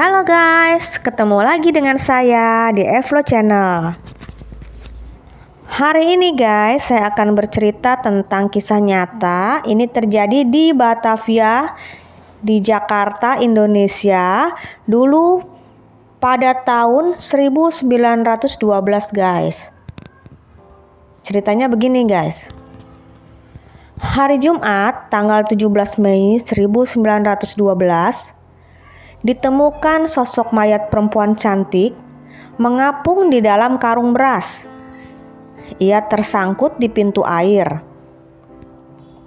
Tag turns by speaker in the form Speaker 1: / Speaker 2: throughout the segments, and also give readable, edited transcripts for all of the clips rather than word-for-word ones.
Speaker 1: Halo guys, ketemu lagi dengan saya di Evlo Channel. Hari ini guys, saya akan bercerita tentang kisah nyata. Ini terjadi di Batavia, di Jakarta, Indonesia. Dulu pada tahun 1912 guys. Ceritanya begini guys. Hari Jumat, tanggal 17 Mei 1912, ditemukan sosok mayat perempuan cantik mengapung di dalam karung beras. Ia tersangkut di pintu air.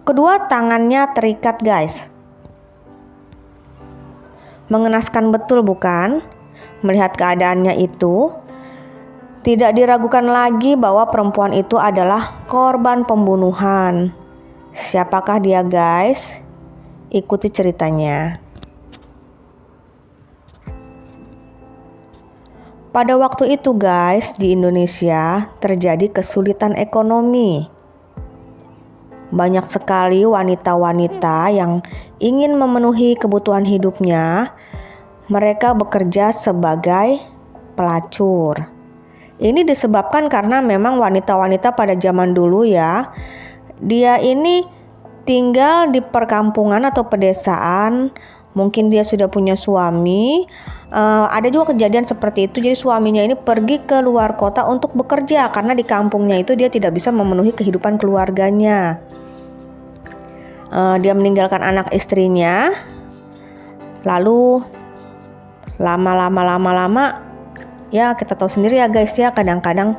Speaker 1: Kedua tangannya terikat guys. Mengenaskan betul bukan? Melihat keadaannya itu, tidak diragukan lagi bahwa perempuan itu adalah korban pembunuhan. Siapakah dia guys? Ikuti ceritanya. Pada waktu itu guys, di Indonesia terjadi kesulitan ekonomi. Banyak sekali wanita-wanita yang ingin memenuhi kebutuhan hidupnya. Mereka bekerja sebagai pelacur. Ini disebabkan karena memang wanita-wanita pada zaman dulu ya, dia ini tinggal di perkampungan atau pedesaan. Mungkin dia sudah punya suami. Ada juga kejadian seperti itu. Jadi suaminya ini pergi ke luar kota untuk bekerja karena di kampungnya itu dia tidak bisa memenuhi kehidupan keluarganya. Dia meninggalkan anak istrinya. Lalu lama ya kita tahu sendiri ya guys ya, kadang-kadang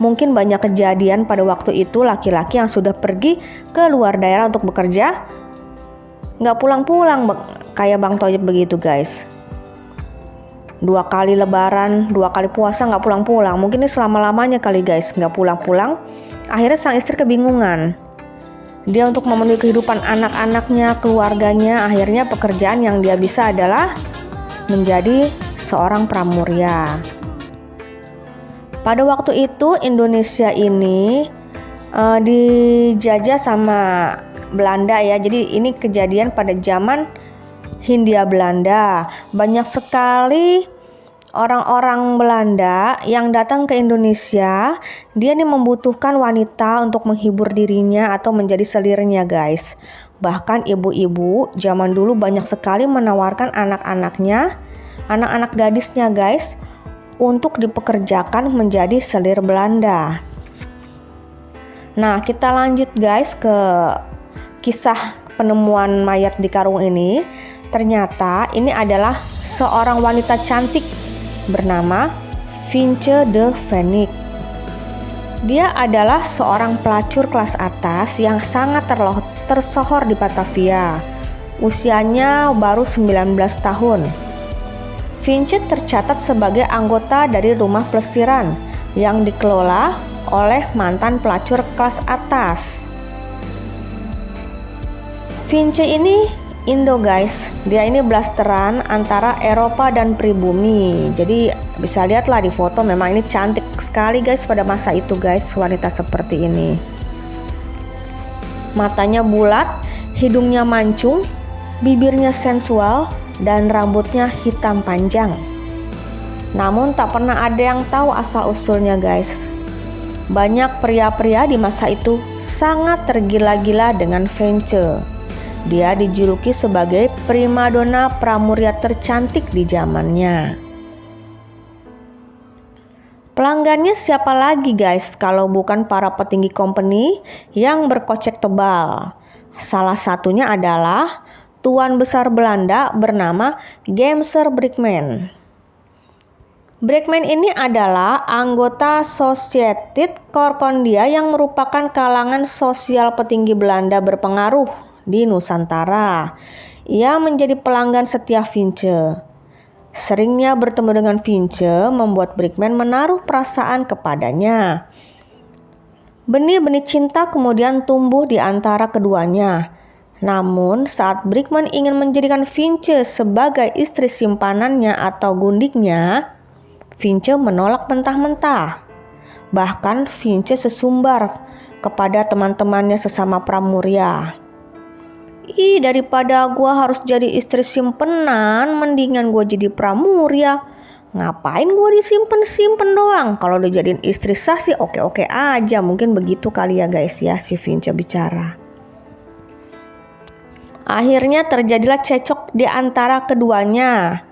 Speaker 1: mungkin banyak kejadian pada waktu itu laki-laki yang sudah pergi ke luar daerah untuk bekerja nggak pulang-pulang kayak Bang Toyib begitu guys. 2 kali lebaran, 2 kali puasa nggak pulang-pulang. Mungkin ini selama-lamanya kali guys nggak pulang-pulang. Akhirnya sang istri kebingungan. Dia untuk memenuhi kehidupan anak-anaknya, keluarganya. Akhirnya pekerjaan yang dia bisa adalah menjadi seorang pramurya. Pada waktu itu Indonesia ini dijajah sama Belanda ya. Jadi ini kejadian pada zaman Hindia Belanda. Banyak sekali orang-orang Belanda yang datang ke Indonesia. Dia nih membutuhkan wanita untuk menghibur dirinya atau menjadi selirnya guys. Bahkan ibu-ibu zaman dulu banyak sekali menawarkan anak-anaknya, anak-anak gadisnya guys, untuk dipekerjakan menjadi selir Belanda. Nah, kita lanjut guys ke kisah penemuan mayat di karung ini. Ternyata ini adalah seorang wanita cantik bernama Finche de Phoenix. Dia adalah seorang pelacur kelas atas yang sangat tersohor di Batavia. Usianya baru 19 tahun. Finche tercatat sebagai anggota dari rumah pelesiran yang dikelola oleh mantan pelacur kelas atas. Finche ini Indo guys. Dia ini blasteran antara Eropa dan pribumi. Jadi bisa lihatlah di foto, memang ini cantik sekali guys pada masa itu guys, wanita seperti ini. Matanya bulat, hidungnya mancung, bibirnya sensual, dan rambutnya hitam panjang. Namun tak pernah ada yang tahu asal-usulnya guys. Banyak pria-pria di masa itu sangat tergila-gila dengan Finche. Dia dijuluki sebagai primadona pramurya tercantik di zamannya. Pelanggannya siapa lagi guys kalau bukan para petinggi company yang berkocek tebal. Salah satunya adalah Tuan Besar Belanda bernama Gemser Brickman. Brickman ini adalah anggota Sociëteit Koorkondia yang merupakan kalangan sosial petinggi Belanda berpengaruh di Nusantara. Ia menjadi pelanggan setia Finche. Seringnya bertemu dengan Finche membuat Brickman menaruh perasaan kepadanya. Benih-benih cinta kemudian tumbuh di antara keduanya. Namun saat Brickman ingin menjadikan Finche sebagai istri simpanannya atau gundiknya, Finche menolak mentah-mentah. Bahkan Finche sesumbar kepada teman-temannya sesama pramurya. Ih, daripada gua harus jadi istri simpenan, mendingan gua jadi pramurya. Ngapain gua disimpen-simpen doang? Kalau udah jadiin istri sah sih oke-oke aja. Mungkin begitu kali ya guys ya, si Vince bicara. Akhirnya terjadilah cekcok di antara keduanya.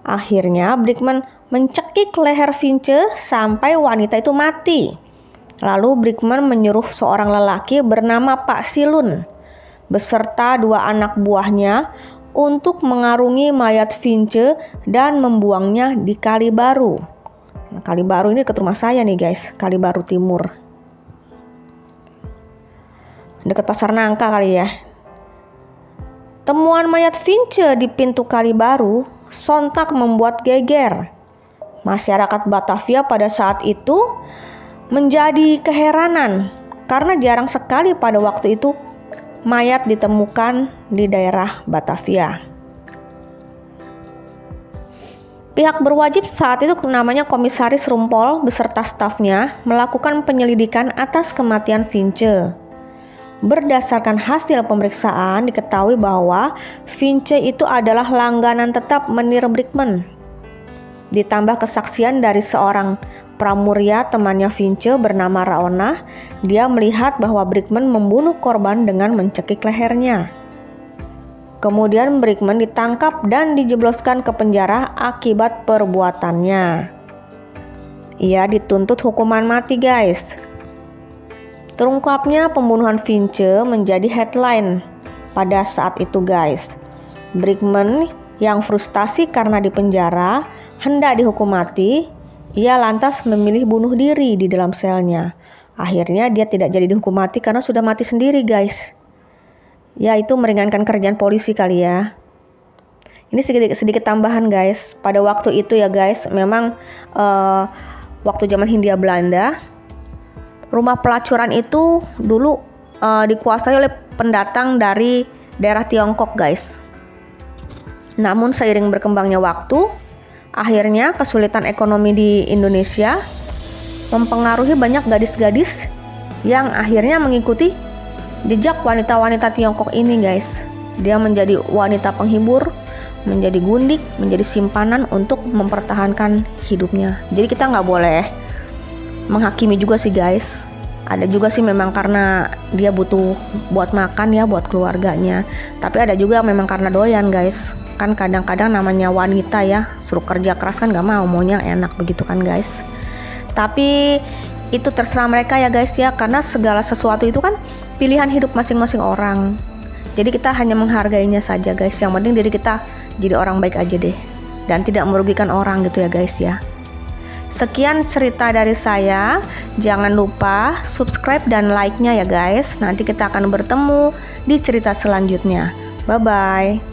Speaker 1: Akhirnya Brickman mencekik leher Vince sampai wanita itu mati. Lalu Brickman menyuruh seorang lelaki bernama Pak Silun beserta 2 anak buahnya untuk mengarungi mayat Vince dan membuangnya di Kali Baru. Nah, Kali Baru ini dekat rumah saya nih guys, Kali Baru Timur. Dekat Pasar Nangka kali ya. Temuan mayat Vince di pintu Kali Baru sontak membuat geger. Masyarakat Batavia pada saat itu menjadi keheranan karena jarang sekali pada waktu itu mayat ditemukan di daerah Batavia. Pihak berwajib saat itu namanya Komisaris Rumpol beserta stafnya melakukan penyelidikan atas kematian Vince. Berdasarkan hasil pemeriksaan diketahui bahwa Vince itu adalah langganan tetap menir Brickman. Ditambah kesaksian dari seorang pramurya temannya Vince bernama Raona, dia melihat bahwa Brickman membunuh korban dengan mencekik lehernya. Kemudian Brickman ditangkap dan dijebloskan ke penjara akibat perbuatannya. Ia dituntut hukuman mati guys. Terungkapnya pembunuhan Vince menjadi headline pada saat itu guys. Brickman yang frustasi karena dipenjara hendak dihukum mati, ia lantas memilih bunuh diri di dalam selnya. Akhirnya dia tidak jadi dihukum mati karena sudah mati sendiri guys. Ya itu meringankan kerjaan polisi kali ya. Ini sedikit tambahan guys. Pada waktu itu ya guys, memang waktu zaman Hindia Belanda, rumah pelacuran itu dulu dikuasai oleh pendatang dari daerah Tiongkok guys. Namun seiring berkembangnya waktu, akhirnya kesulitan ekonomi di Indonesia mempengaruhi banyak gadis-gadis yang akhirnya mengikuti jejak wanita-wanita Tiongkok ini guys. Dia menjadi wanita penghibur, menjadi gundik, menjadi simpanan untuk mempertahankan hidupnya. Jadi kita nggak boleh menghakimi juga sih guys. Ada juga sih memang karena dia butuh buat makan ya, buat keluarganya. Tapi ada juga memang karena doyan guys. Kan kadang-kadang namanya wanita ya, suruh kerja keras kan gak mau, maunya enak begitu kan guys. Tapi itu terserah mereka ya guys ya, karena segala sesuatu itu kan pilihan hidup masing-masing orang. Jadi kita hanya menghargainya saja guys. Yang penting diri kita jadi orang baik aja deh, dan tidak merugikan orang gitu ya guys ya. Sekian cerita dari saya. Jangan lupa subscribe dan like-nya ya guys. Nanti kita akan bertemu di cerita selanjutnya. Bye bye.